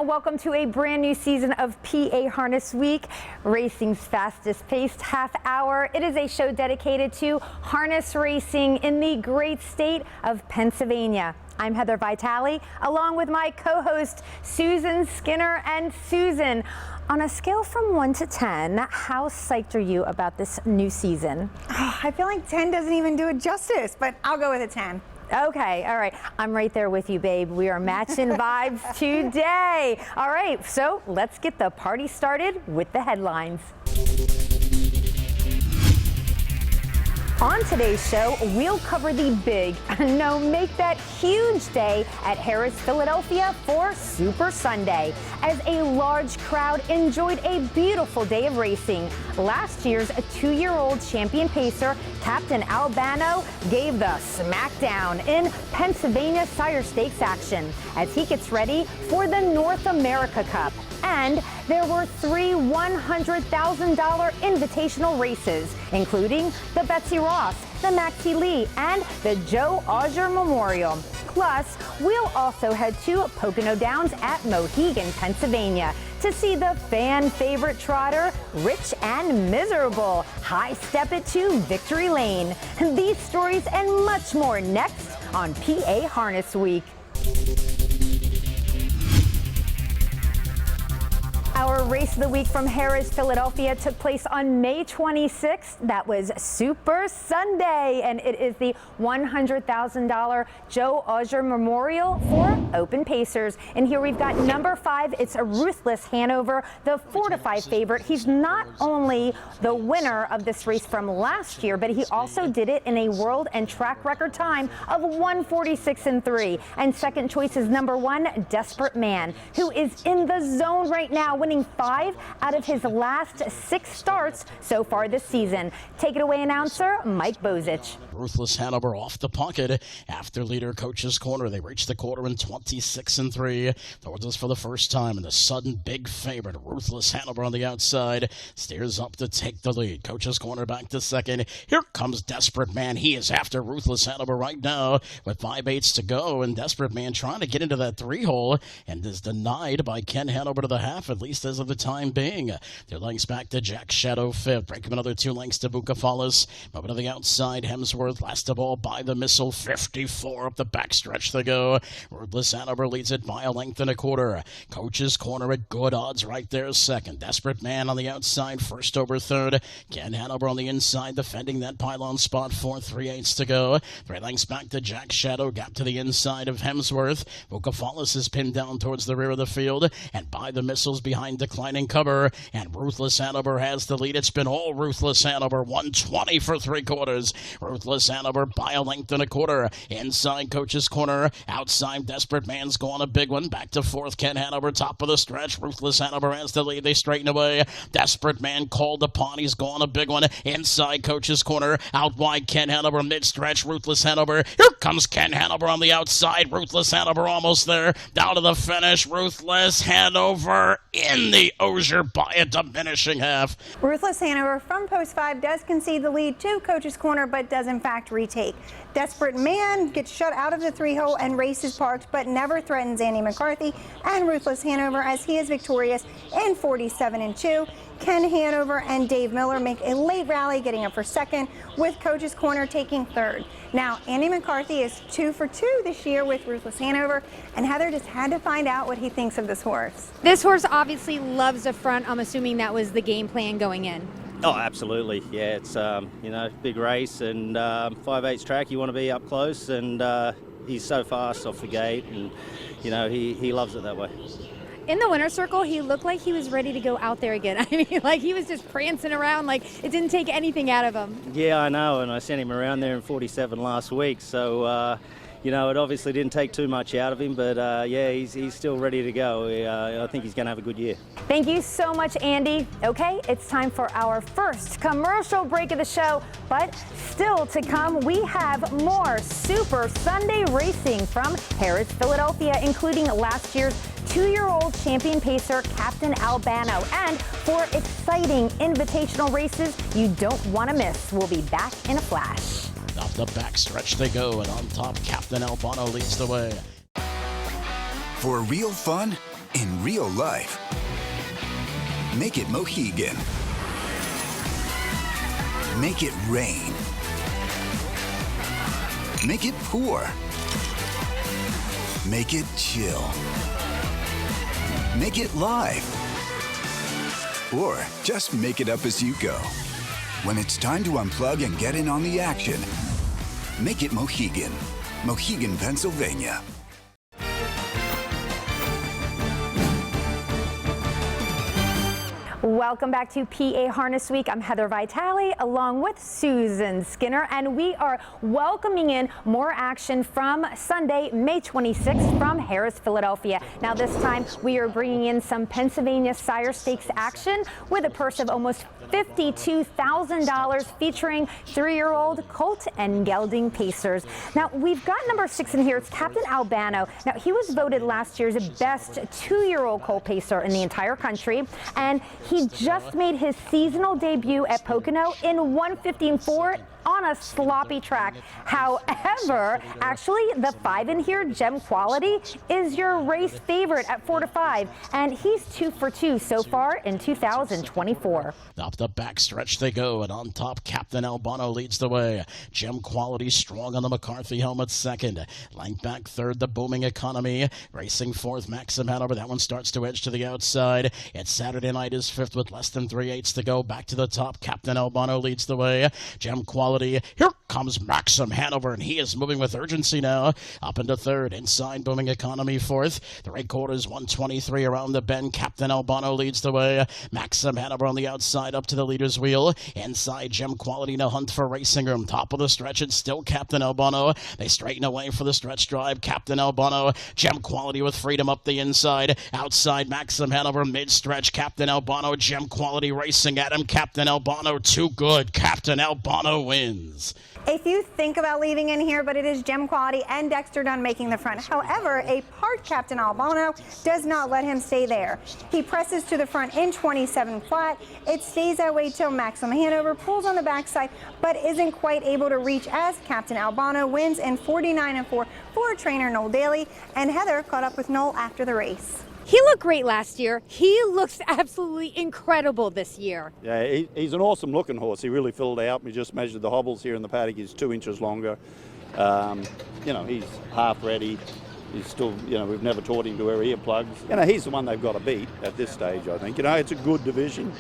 and welcome to a brand new season of PA Harness Week, racing's fastest paced half hour. It is a show dedicated to harness racing in the great state of Pennsylvania. I'm Heather Vitale, along with my co-host Susan Skinner. And Susan, on a scale from 1 to 10, how psyched are you about this new season? Oh, I feel like 10 doesn't even do it justice, but I'll go with a 10. Okay, all right. I'm right there with you, babe. We are matching vibes today. All right, so let's get the party started with the headlines. On today's show, we'll cover the big, no, make that huge day at Harrah's Philadelphia for Super Sunday, as a large crowd enjoyed a beautiful day of racing. Last year's 2-year-old champion pacer, Captain Albano, gave the smackdown in Pennsylvania Sire Stakes action as he gets ready for the North America Cup. And there were 3 $100,000 invitational races, including the Betsy Ross, the Maxie Lee, and the Joe Auger Memorial. Plus, we'll also head to Pocono Downs at Mohegan, Pennsylvania, to see the fan favorite trotter, Rich and Miserable, high step it to Victory Lane. These stories and much more next on PA Harness Week. Our race of the week from Harrah's Philadelphia took place on May 26th. That was Super Sunday, and it is the $100,000 Joe Auger Memorial for Open Pacers. And here we've got number 5. It's a Ruthless Hanover, the 4-5 favorite. He's not only the winner of this race from last year, but he also did it in a world and track record time of 1:46.3. And second choice is number 1, Desperate Man, who is in the zone right now, winning 5 out of his last 6 starts so far this season. Take it away, announcer Mike Bozich. Ruthless Hanover off the pocket after leader Coach's Corner. They reached the quarter in 26.3. Towards us for the first time, and the sudden big favorite, Ruthless Hanover on the outside, steers up to take the lead. Coach's Corner back to second. Here comes Desperate Man. He is after Ruthless Hanover right now with 5/8 to go, and Desperate Man trying to get into that 3-hole and is denied by Ken Hanover to the half, at least as of the time being. 2 lengths back to Jack Shadow 5th. Break him another 2 lengths to Bucephalus. Moving to the outside, Hemsworth. Last of all, by the Missile. 54 up the backstretch to go. Ruthless Hanover leads it by 1.25 lengths. Coach's Corner at good odds right there second. Desperate Man on the outside, first over third. Ken Hanover on the inside, defending that pylon spot for 3/8 to go. 3 lengths back to Jack Shadow. Gap to the inside of Hemsworth. Bucephalus is pinned down towards the rear of the field, and by the Missiles behind Declining Cover, and Ruthless Hanover has the lead. It's been all Ruthless Hanover, 120 for 3/4. Ruthless Hanover by 1.25 lengths. Inside Coach's Corner, outside Desperate Man's going a big one. Back to 4th, Ken Hanover, top of the stretch. Ruthless Hanover has the lead. They straighten away. Desperate Man called upon. He's going a big one. Inside Coach's Corner, out wide Ken Hanover, mid-stretch. Ruthless Hanover. Here comes Ken Hanover on the outside. Ruthless Hanover almost there. Down to the finish. Ruthless Hanover in the Auger by a diminishing half. Ruthless Hanover from post 5 does concede the lead to Coach's Corner, but does in fact retake. Desperate Man gets shut out of the 3-hole and races parked, but never threatens Andy McCarthy and Ruthless Hanover as he is victorious in 47.2. Ken Hanover and Dave Miller make a late rally, getting up for second, with Coach's Corner taking third. Now, Andy McCarthy is 2 for 2 this year with Ruthless Hanover, and Heather just had to find out what he thinks of this horse. This horse obviously loves the front. I'm assuming that was the game plan going in. Oh, absolutely. Yeah, it's, big race and 5/8 track. You want to be up close, and he's so fast off the gate, and, he loves it that way. In the winner's circle, he looked like he was ready to go out there again. I mean, like he was just prancing around like it didn't take anything out of him. Yeah, I know, and I sent him around there in 47 last week, so, it obviously didn't take too much out of him, but, he's still ready to go. I think he's going to have a good year. Thank you so much, Andy. Okay, it's time for our first commercial break of the show, but still to come, we have more Super Sunday racing from Harrah's Philadelphia, including last year's 2-year-old champion pacer Captain Albano, and 4 exciting invitational races you don't want to miss. We'll be back in a flash. Off the backstretch they go, and on top, Captain Albano leads the way. For real fun In real life, make it Mohegan. Make it rain. Make it pour. Make it chill. Make it live. Or just make it up as you go. When it's time to unplug and get in on the action, make it Mohegan. Mohegan, Pennsylvania. Welcome back to PA Harness Week. I'm Heather Vitale along with Susan Skinner, and we are welcoming in more action from Sunday, May 26th from Harris, Philadelphia. Now this time we are bringing in some Pennsylvania Sire Stakes action with a purse of almost $52,000 featuring 3-year-old Colt and Gelding Pacers. Now we've got number 6 in here. It's Captain Albano. Now he was voted last year's best 2-year-old Colt Pacer in the entire country, and he just made his seasonal debut at Pocono in 1:15.4 on a sloppy track. However, actually the 5 in here, Gem Quality, is your race favorite at 4-5, and he's 2 for 2 so far in 2024. Up the backstretch they go, and on top, Captain Albano leads the way. Gem Quality strong on the McCarthy helmet second. Length back third, the Booming Economy. Racing fourth, Maxim Hanover. That one starts to edge to the outside. It's Saturday Night is fifth with less than 3/8 to go. Back to the top, Captain Albano leads the way. Gem Quality. Here comes Maxim Hanover, and he is moving with urgency now. Up into third, inside Booming Economy fourth. 3/4, 1:23 around the bend. Captain Albano leads the way. Maxim Hanover on the outside up to the leader's wheel. Inside Gem Quality in a hunt for Racing Room. Top of the stretch, it's still Captain Albano. They straighten away for the stretch drive. Captain Albano. Gem Quality with freedom up the inside. Outside Maxim Hanover mid-stretch. Captain Albano. Gem Quality racing at him. Captain Albano too good. Captain Albano wins. A few think about leaving in here, but it is Gem Quality and Dexter Dunn making the front. However, a parked Captain Albano does not let him stay there. He presses to the front in 27 flat. It stays that way till Maxim Hanover pulls on the backside, but isn't quite able to reach as Captain Albano wins in 49-4 for trainer Noel Daly. And Heather caught up with Noel after the race. He looked great last year. He looks absolutely incredible this year. Yeah, he's an awesome looking horse. He really filled out. We just measured the hobbles here in the paddock. He's 2 inches longer. He's half ready. He's still, we've never taught him to wear earplugs. He's the one they've got to beat at this stage, I think. It's a good division,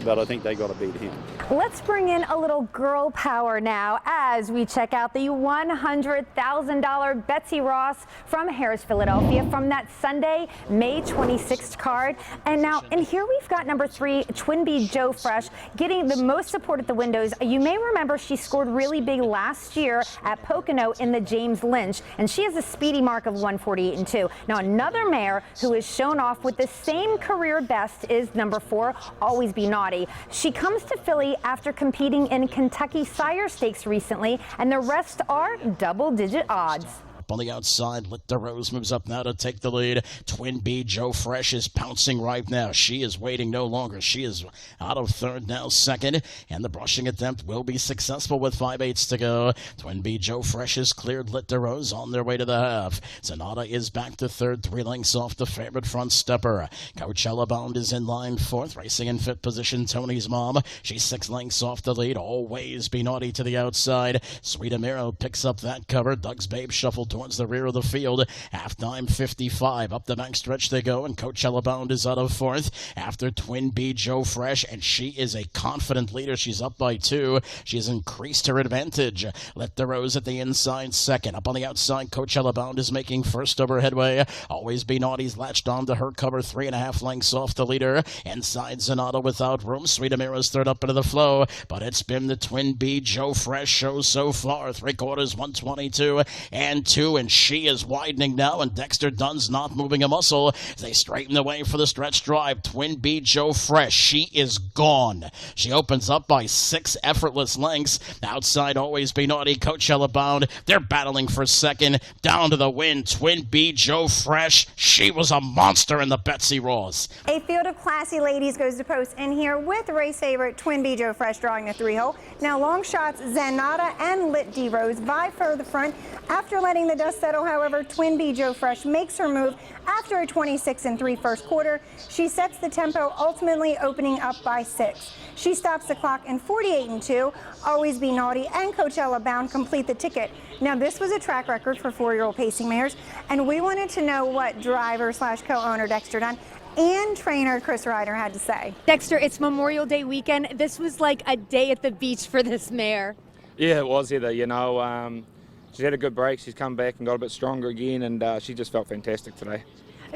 but I think they got to beat him. Let's bring in a little girl power now as we check out the $100,000 Betsy Ross from Harris, Philadelphia from that Sunday, May 26th card. And now in here we've got number 3, Twin B Joe Fresh, getting the most support at the windows. You may remember she scored really big last year at Pocono in the James Lynch, and she has a speedy mark of 1:48.2. Now another mare who is shown off with the same career best is number 4, Always Be Naughty. She comes to Philly after competing in Kentucky Sire Stakes recently, and the rest are double-digit odds. On the outside, Lit the Rose moves up now to take the lead. Twin B Joe Fresh is pouncing right now. She is waiting no longer. She is out of third, now second, and the brushing attempt will be successful with 5/8 to go. Twin B Joe Fresh has cleared Lit the Rose on their way to the half. Sonata is back to third, 3 lengths off the favorite front stepper. Coachella Bound is in line fourth, racing in fifth position. Tony's Mom, she's 6 lengths off the lead. Always Be Naughty to the outside. Sweet Amiro picks up that cover. Doug's Babe shuffled towards the rear of the field. Halftime 55. Up the backstretch they go, and Coachella Bound is out of fourth after Twin B Joe Fresh, and she is a confident leader. She's up by 2. She has increased her advantage. Lit the Rose at the inside second. Up on the outside, Coachella Bound is making first over headway. Always Be Naughty's latched onto her cover, 3.5 lengths off the leader. Inside Sonata without room. Sweet Amira's third up into the flow, but it's been the Twin B Joe Fresh show so far. 3/4, 1:22.2, and she is widening now, and Dexter Dunn's not moving a muscle. They straighten the way for the stretch drive. Twin B Joe Fresh, she is gone. She opens up by 6 effortless lengths. Outside Always Be Naughty, Coachella Bound. They're battling for second. Down to the win, Twin B Joe Fresh. She was a monster in the Betsy Ross. A field of Classy Ladies goes to post in here with race favorite Twin B Joe Fresh drawing the 3-hole. Now long shots Zanata and Lit D Rose vie for the front. After letting the dust settle, however, Twin B Joe Fresh makes her move after a 26-3 first quarter. She sets the tempo, ultimately opening up by 6. She stops the clock in 48-2. Always Be Naughty and Coachella Bound complete the ticket. Now this was a track record for 4-year-old pacing mares, and we wanted to know what driver/co-owner Dexter Dunn and trainer Chris Ryder had to say. Dexter, it's Memorial Day weekend. This was like a day at the beach for this mare. Yeah, it was, Heather. She's had a good break. She's come back and got a bit stronger again, and she just felt fantastic today.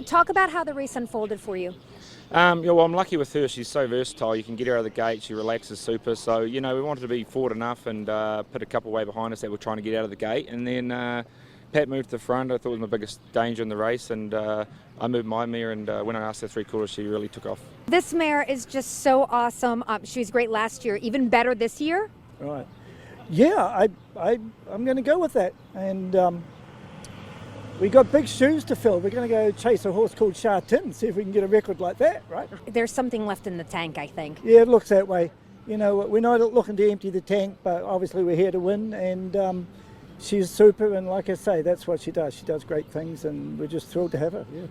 Talk about how the race unfolded for you. Well, I'm lucky with her. She's so versatile. You can get her out of the gate. She relaxes super. So, we wanted to be forward enough and put a couple way behind us that were trying to get out of the gate. And then Pat moved to the front. I thought it was my biggest danger in the race. And I moved my mare. And when I asked her 3 quarters, she really took off. This mare is just so awesome. She was great last year, even better this year. Right. Yeah, I'm going to go with that. And we got big shoes to fill. We're going to go chase a horse called Sha Tin, see if we can get a record like that, right? There's something left in the tank, I think. Yeah, it looks that way. We're not looking to empty the tank, but obviously we're here to win. And she's super, and like I say, that's what she does. She does great things, and we're just thrilled to have her. Yeah.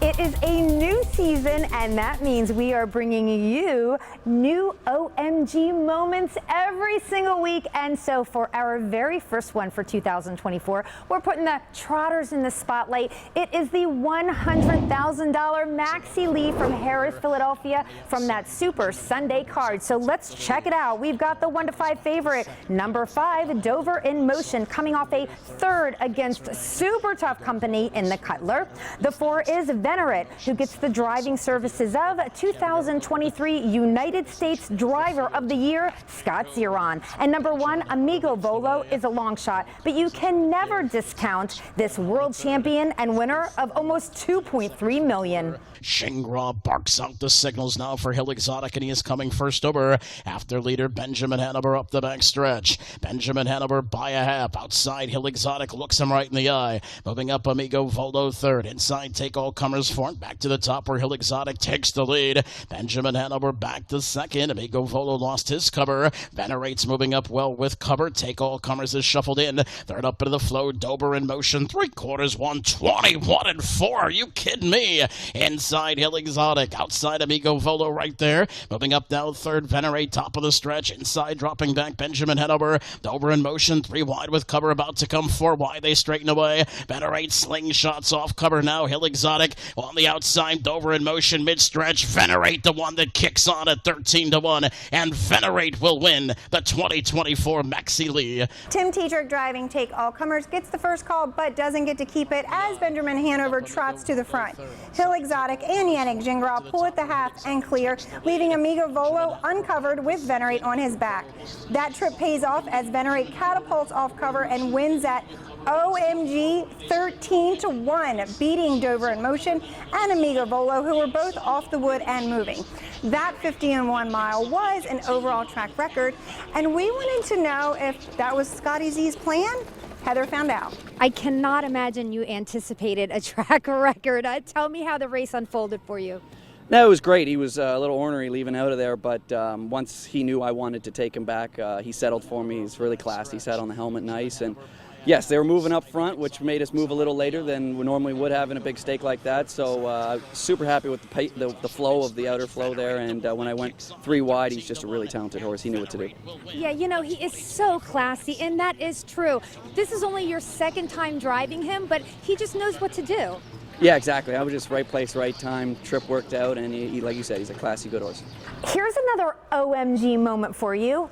It is a new season, and that means we are bringing you new OMG moments every single week. And so for our very first one for 2024, we're putting the trotters in the spotlight. It is the $100,000 Maxi Lee from Harris, Philadelphia, from that Super Sunday card. So let's check it out. We've got the 1-5 favorite, number 5, Dover in Motion, coming off a 3rd against super tough company in the Cutler. The 4 is Venerate, who gets the driving services of 2023 United States Driver of the Year, Scott Zeron. And number 1, Amigo Volo, is a long shot, but you can never discount this world champion and winner of almost $2.3 million. Shingra barks out the signals now for Hill Exotic, and he is coming first over after leader Benjamin Hanover up the backstretch. Benjamin Hanover by a half. Outside, Hill Exotic looks him right in the eye. Moving up, Amigo Volo 3rd. Inside, Take All Comers 4th. Back to the top where Hill Exotic takes the lead. Benjamin Hanover back to 2nd. Amigo Volo lost his cover. Venerate's moving up well with cover. Take All Comers is shuffled in. 3rd up into the flow. Dober in Motion. 3 quarters, 121-4. Are you kidding me? Inside, Hill Exotic. Outside, Amigo Volo right there. Moving up now, 3rd, Venerate, top of the stretch. Inside, dropping back, Benjamin Hanover. Dober in Motion, 3 wide with cover, about to come 4 wide. They straighten away. Venerate slingshots off cover now. Hill Exotic on the outside. Dober in Motion, mid-stretch. Venerate, the one that kicks on at 13-1. And Venerate will win the 2024 Maxi Lee. Tim Tetrick driving Take All Comers gets the first call, but doesn't get to keep it as Benjamin Hanover trots to the front. Hill Exotic and Yannick Gingras pull at the half and clear, leaving Amigo Volo uncovered with Venerate on his back. That trip pays off as Venerate catapults off cover and wins at OMG 13-1, beating Dover in Motion and Amigo Volo, who were both off the wood and moving. That 50-1 mile was an overall track record, and we wanted to know if that was Scotty Z's plan. Heather found out. I cannot imagine you anticipated a track record. Tell me how the race unfolded for you. No, it was great. He was a little ornery leaving out of there, but once he knew I wanted to take him back, he settled for me. He's really classy. He sat on the helmet nice, and yes, they were moving up front, which made us move a little later than we normally would have in a big stake like that. So super happy with the flow of the outer flow there. And when I went 3 wide, he's just a really talented horse. He knew what to do. Yeah, he is so classy, and that is true. This is only your 2nd time driving him, but he just knows what to do. Yeah, exactly. I was just right place, right time. Trip worked out, and he, like you said, he's a classy, good horse. Here's another OMG moment for you.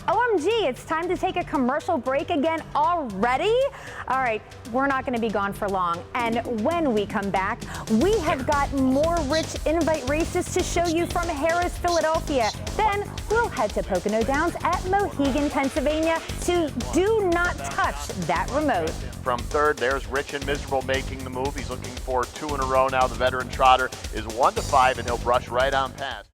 OMG, it's time to take a commercial break again already? All right, we're not going to be gone for long. And when we come back, we have got more rich invite races to show you from Harris, Philadelphia. Then we'll head to Pocono Downs at Mohegan, Pennsylvania. So do not touch that remote. From 3rd, there's Rich and Miserable making the move. He's looking for 2 in a row now. The veteran trotter is 1-5, and he'll brush right on past.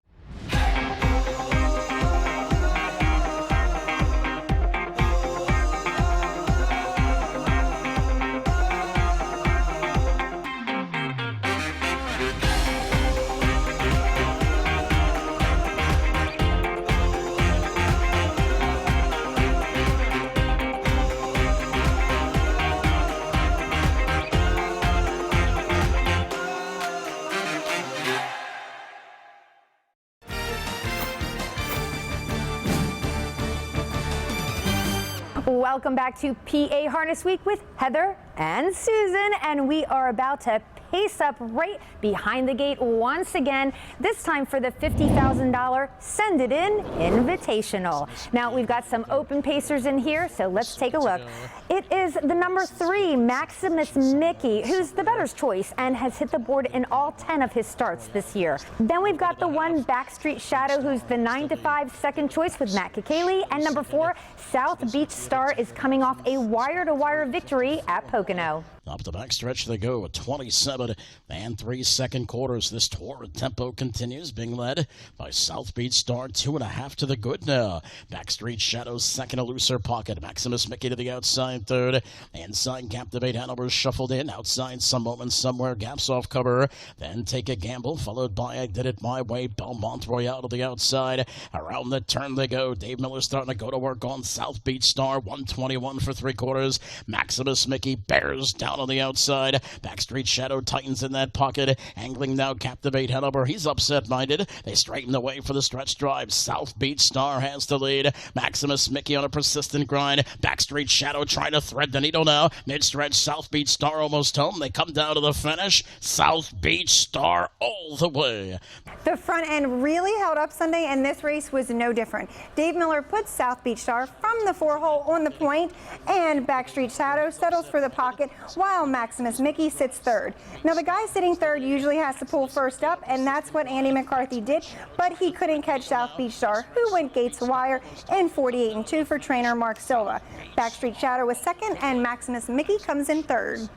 Welcome back to PA Harness Week with Heather and Susan, and we are about to pace up right behind the gate once again, this time for the $50,000 Send It In Invitational. Now, we've got some open pacers in here, so let's take a look. It is the number 3, Maximus Mickey, who's the bettor's choice and has hit the board in all 10 of his starts this year. Then we've got the 1, Backstreet Shadow, who's the 9-5 second choice with Matt Kakaley, and number 4, South Beach Star, is coming off a wire-to-wire victory at Pocono. Up the backstretch they go with 27 and 3 second quarters. This torrid tempo continues, being led by South Beach Star, 2.5 to the good now. Backstreet Shadows second, a looser pocket. Maximus Mickey to the outside third. Inside Captivate Hanover shuffled in. Outside Some Moment Somewhere, gaps off cover. Then Take a Gamble, followed by I Did It My Way. Belmont Royale to the outside. Around the turn they go. Dave Miller starting to go to work on South Beach Star, 121 for 3 quarters. Maximus Mickey bears down on the outside. Backstreet Shadow tightens in that pocket. Angling now Captivate Hanover. He's upset-minded. They straighten away for the stretch drive. South Beach Star has the lead. Maximus Mickey on a persistent grind. Backstreet Shadow trying to thread the needle now. Mid-stretch, South Beach Star almost home. They come down to the finish. South Beach Star all the way. The front end really held up Sunday, and this race was no different. Dave Miller puts South Beach Star from the 4-hole on the point, and Backstreet Shadow settles for the pocket, while Maximus Mickey sits third. Now, the guy sitting third usually has to pull first up, and that's what Andy McCarthy did, but he couldn't catch South Beach Star, who went gates wire in 48-2 for trainer Mark Silva. Backstreet Shadow was second, and Maximus Mickey comes in third.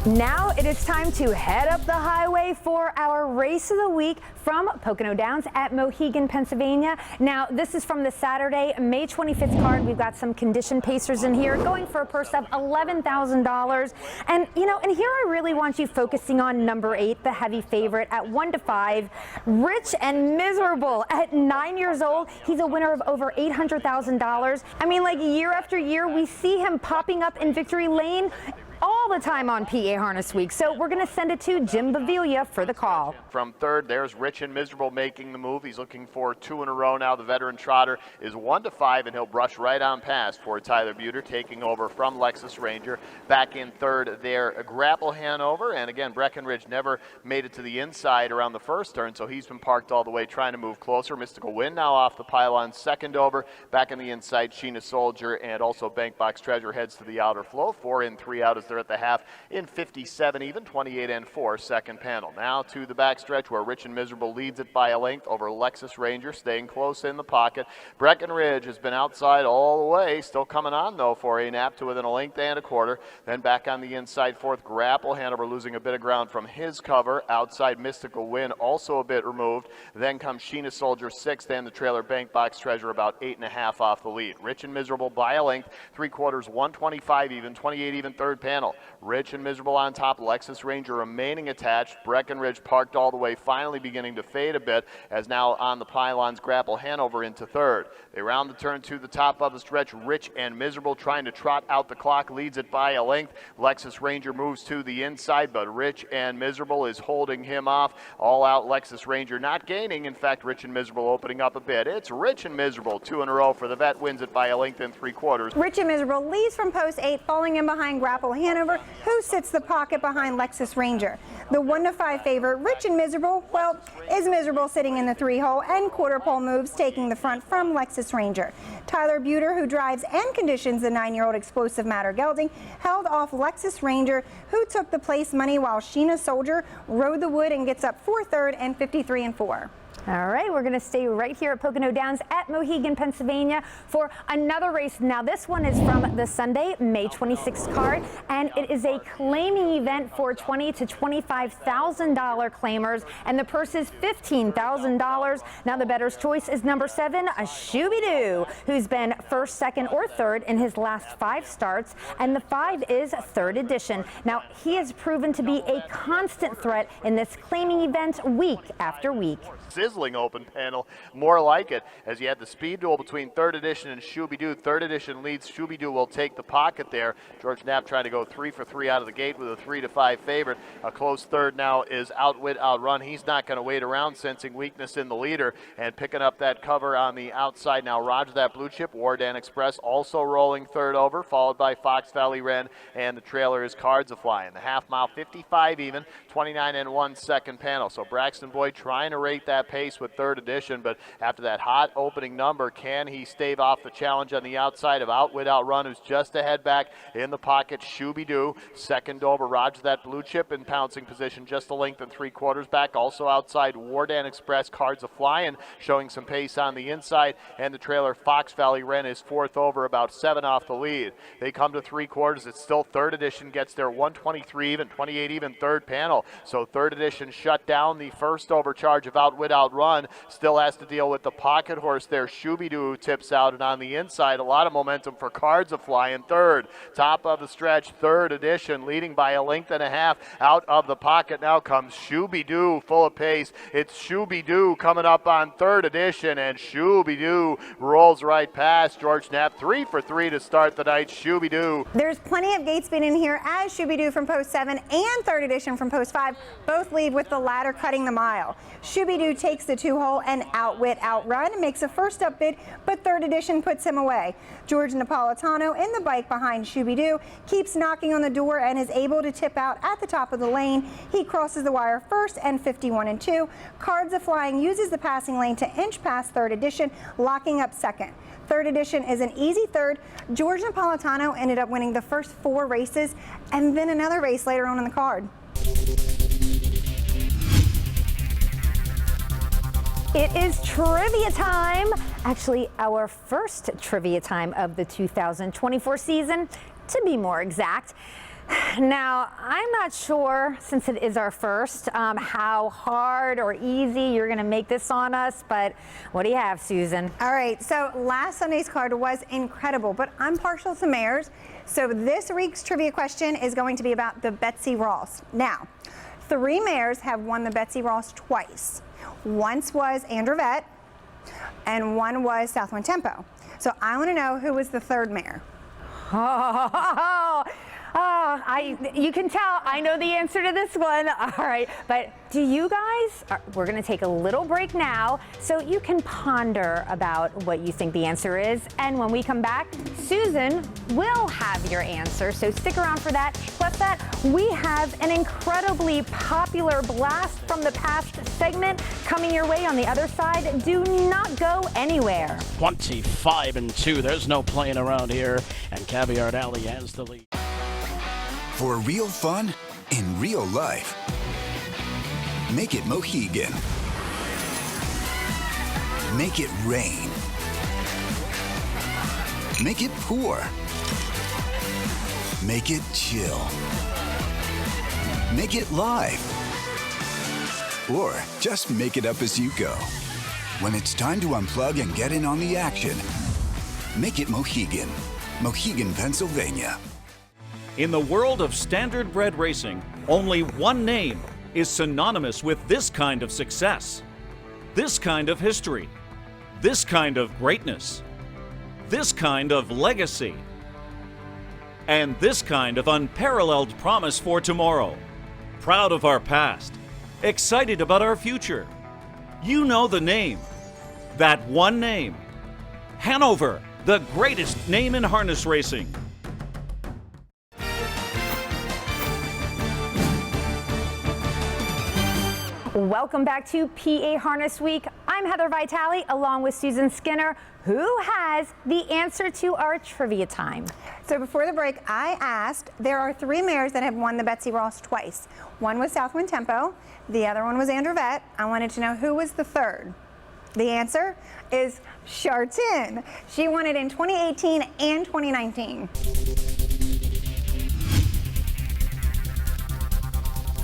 Now it is time to head up the highway for our race of the week from Pocono Downs at Mohegan, Pennsylvania. Now, this is from the Saturday, May 25th card. We've got some condition pacers in here going for a purse of $11,000. And, and here I really want you focusing on number 8, the heavy favorite at 1-5, Rich and Miserable at 9 years old. He's a winner of over $800,000. I mean, like year after year, we see him popping up in victory lane all the time on PA Harness Week. So we're going to send it to Jim Baviglia for the call. From third, there's Rich and Miserable making the move. He's looking for 2 in a row now. The veteran trotter is 1-5, and he'll brush right on past for Tyler Buter, taking over from Lexus Ranger. Back in third there, Grapple Hanover. And again, Breckenridge never made it to the inside around the first turn, so he's been parked all the way trying to move closer. Mystical Wind now off the pylon, second over. Back on the inside, Sheena Soldier and also Bank Box Treasure heads to the outer flow. 4 in, 3 out as they're at the half in 57 even, 28-4 second panel. Now to the backstretch where Rich and Miserable leads it by a length over Lexus Ranger, staying close in the pocket. Breckenridge has been outside all the way, still coming on though for a nap to within a length and a quarter. Then back on the inside, fourth, Grapple Hanover losing a bit of ground from his cover. Outside, Mystical Win also a bit removed. Then comes Sheena Soldier sixth, and the trailer Bank Box Treasure about 8.5 off the lead. Rich and Miserable by a length, 3 quarters, 125 even, 28 even third panel. Rich and Miserable on top, Lexus Ranger remaining attached. Breckenridge parked all the way, finally beginning to fade a bit, as now on the pylons, Grapple Hanover into third. They round the turn to the top of the stretch. Rich and Miserable trying to trot out the clock, leads it by a length. Lexus Ranger moves to the inside, but Rich and Miserable is holding him off. All out Lexus Ranger not gaining. In fact, Rich and Miserable opening up a bit. It's Rich and Miserable, 2 in a row for the vet, wins it by a length and 3 quarters. Rich and Miserable leads from post 8, falling in behind Grapple Hanover, who sits the pocket behind Lexus Ranger. The 1-5 favorite, Rich and Miserable, well, is Miserable sitting in the 3-hole, and quarter pole moves taking the front from Lexus Ranger. Tyler Buter, who drives and conditions the 9-year-old Explosive Matter gelding, held off Lexus Ranger, who took the place money, while Sheena Soldier rode the wood and gets up for third and 53-4. All right, we're going to stay right here at Pocono Downs at Mohegan, Pennsylvania for another race. Now, this one is from the Sunday, May 26th card, and it is a claiming event for $20,000 to $25,000 claimers, and the purse is $15,000. Now, the bettor's choice is number 7, a Shooby-Doo, who's been first, second, or third in his last 5 starts, and the 5 is third edition. Now, he has proven to be a constant threat in this claiming event week after week. sizzling open panel, more like it, as you had the speed duel between Third Edition and Shooby-Doo. Third Edition leads. Shooby-Doo will take the pocket there. George Knapp trying to go 3 for 3 out of the gate with a 3-5 favorite. A close third now is Outwit Outrun. He's not going to wait around, sensing weakness in the leader and picking up that cover on the outside. Now Roger That Blue Chip, Wardan Express also rolling third over, followed by Fox Valley Wren, and the trailer is Cards A Flying. The half mile 55 even, 29 and 1 second panel. So Braxton Boyd trying to rate that pace with Third Edition, but after that hot opening number, can he stave off the challenge on the outside of Outwit Outrun, who's just ahead back in the pocket? Shooby-Doo second over, Roger That Blue Chip in pouncing position, just a length and 3/4 back. Also outside, Wardan Express, Cards A Flying, showing some pace on the inside, and the trailer Fox Valley Wren is fourth over, about 7 off the lead. They come to 3/4. It's still Third Edition gets their 123 even, 28 even third panel. So Third Edition shut down the first overcharge of Outwit Outrun. Still has to deal with the pocket horse there. Shooby-Doo tips out, and on the inside, a lot of momentum for Cards A Flying third. Top of the stretch, Third Edition leading by a length and a half. Out of the pocket now comes Shooby-Doo, full of pace. It's Shooby-Doo coming up on Third Edition, and Shooby-Doo rolls right past George Knapp. 3 for 3 to start the night. Shooby-Doo. There's plenty of gate speed in here, as Shooby-Doo from post 7 and Third Edition from post 5 both lead with the latter cutting the mile. Shooby-Doo takes the 2-hole, and Outwit Outrun makes a first up bid, but Third Edition puts him away. George Napolitano in the bike behind Shooby-Doo keeps knocking on the door and is able to tip out at the top of the lane. He crosses the wire first and 51 and 2. Cards A Flying uses the passing lane to inch past Third Edition, locking up second. Third Edition is an easy third. George Napolitano ended up winning the first 4 races and then another race later on in the card. It is trivia time. Actually, our first trivia time of the 2024 season, to be more exact. Now, I'm not sure, since it is our first, how hard or easy you're going to make this on us, but what do you have, Susan? All right, so last Sunday's card was incredible, but I'm partial to mares. So this week's trivia question is going to be about the Betsy Ross. Now, 3 mares have won the Betsy Ross twice. Once was Androvette, and one was Southwind Tempo. So I want to know who was the third mare. You can tell I know the answer to this one. All right, but do you guys, we're going to take a little break now so you can ponder about what you think the answer is. And when we come back, Susan will have your answer. So stick around for that. Plus that, we have an incredibly popular Blast from the Past segment coming your way on the other side. Do not go anywhere. 25 and 2. There's no playing around here. And Caviar Alley has the lead. For real fun in real life, make it Mohegan. Make it rain. Make it pour. Make it chill. Make it live. Or just make it up as you go. When it's time to unplug and get in on the action, make it Mohegan. Mohegan, Pennsylvania. In the world of standardbred racing, only one name is synonymous with this kind of success, this kind of history, this kind of greatness, this kind of legacy, and this kind of unparalleled promise for tomorrow. Proud of our past, excited about our future. You know the name, that one name. Hanover, the greatest name in harness racing. Welcome back to PA Harness Week. I'm Heather Vitale along with Susan Skinner, who has the answer to our trivia time. So before the break, I asked, there are 3 mares that have won the Betsy Ross twice. One was Southwind Tempo, the other one was Androvette. I wanted to know who was the third. The answer is Chartin. She won it in 2018 and 2019.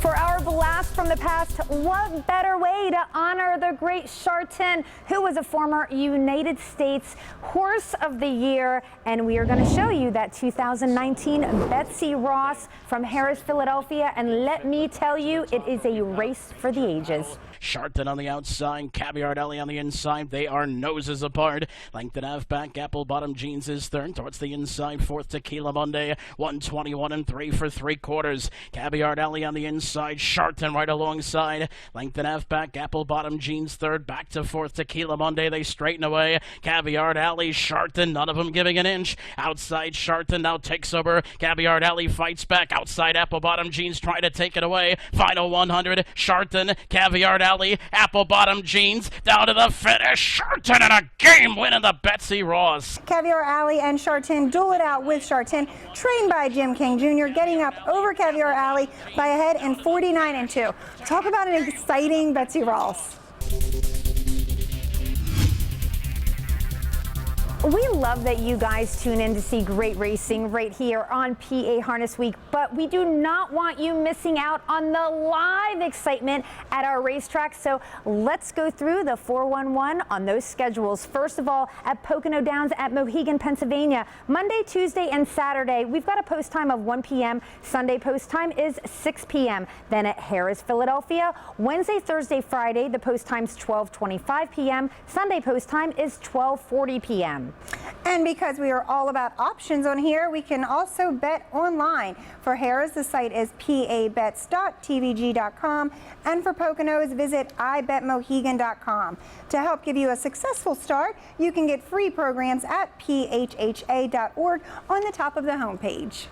For our Blast from the Past, what better way to honor the great Chartin, who was a former United States Horse of the Year. And we are going to show you that 2019 Betsy Ross from Harris, Philadelphia. And let me tell you, it is a race for the ages. Sharton on the outside, Caviardelli on the inside. They are noses apart. Length and half back. Apple Bottom Jeans is third. Towards the inside, fourth Tequila Monday. 121 3 for 3/4. Caviardelli on the inside. Sharton right alongside. Length and half back. Apple Bottom Jeans third. Back to fourth Tequila Monday. They straighten away. Caviardelli, Sharton, none of them giving an inch. Outside Sharton now takes over. Caviardelli fights back. Outside Apple Bottom Jeans trying to take it away. Final 100. Sharton, Caviardelli, Apple Bottom Jeans down to the finish. Sharton and a game win in the Betsy Ross. Caviar Alley and Sharton duel it out with Sharton, trained by Jim King Jr., getting up over Caviar Alley by a head in 49-2. Talk about an exciting Betsy Ross. We love that you guys tune in to see great racing right here on PA Harness Week, but we do not want you missing out on the live excitement at our racetrack. So let's go through the 411 on those schedules. First of all, at Pocono Downs at Mohegan, Pennsylvania, Monday, Tuesday, and Saturday, we've got a post time of 1 p.m. Sunday post time is 6 p.m. Then at Harrah's, Philadelphia, Wednesday, Thursday, Friday, the post time's 12:25 p.m. Sunday post time is 12:40 p.m. And because we are all about options on here, we can also bet online. For Harrah's, the site is pabets.tvg.com, and for Poconos, visit ibetmohegan.com. To help give you a successful start, you can get free programs at phha.org on the top of the homepage.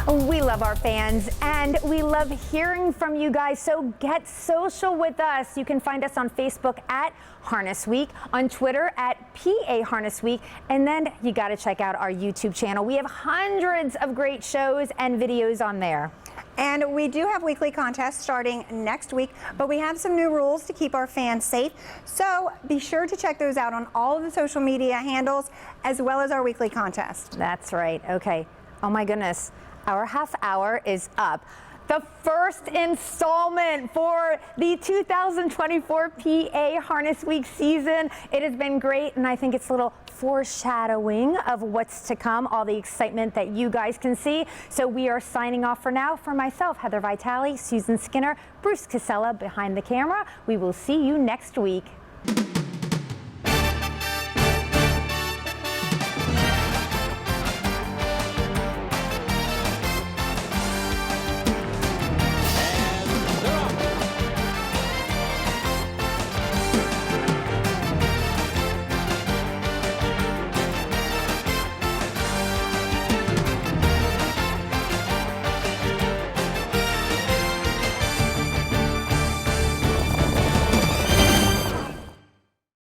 We love our fans and we love hearing from you guys, so get social with us. You can find us on Facebook at Harness Week, on Twitter at PA Harness Week, and then you got to check out our YouTube channel. We have hundreds of great shows and videos on there. And we do have weekly contests starting next week, but we have some new rules to keep our fans safe. So be sure to check those out on all of the social media handles, as well as our weekly contest. That's right. Okay. Oh my goodness. Our half hour is up. The first installment for the 2024 PA Harness Week season. It has been great, and I think it's a little foreshadowing of what's to come, all the excitement that you guys can see. So we are signing off for now. For myself, Heather Vitale, Susan Skinner, Bruce Casella behind the camera. We will see you next week.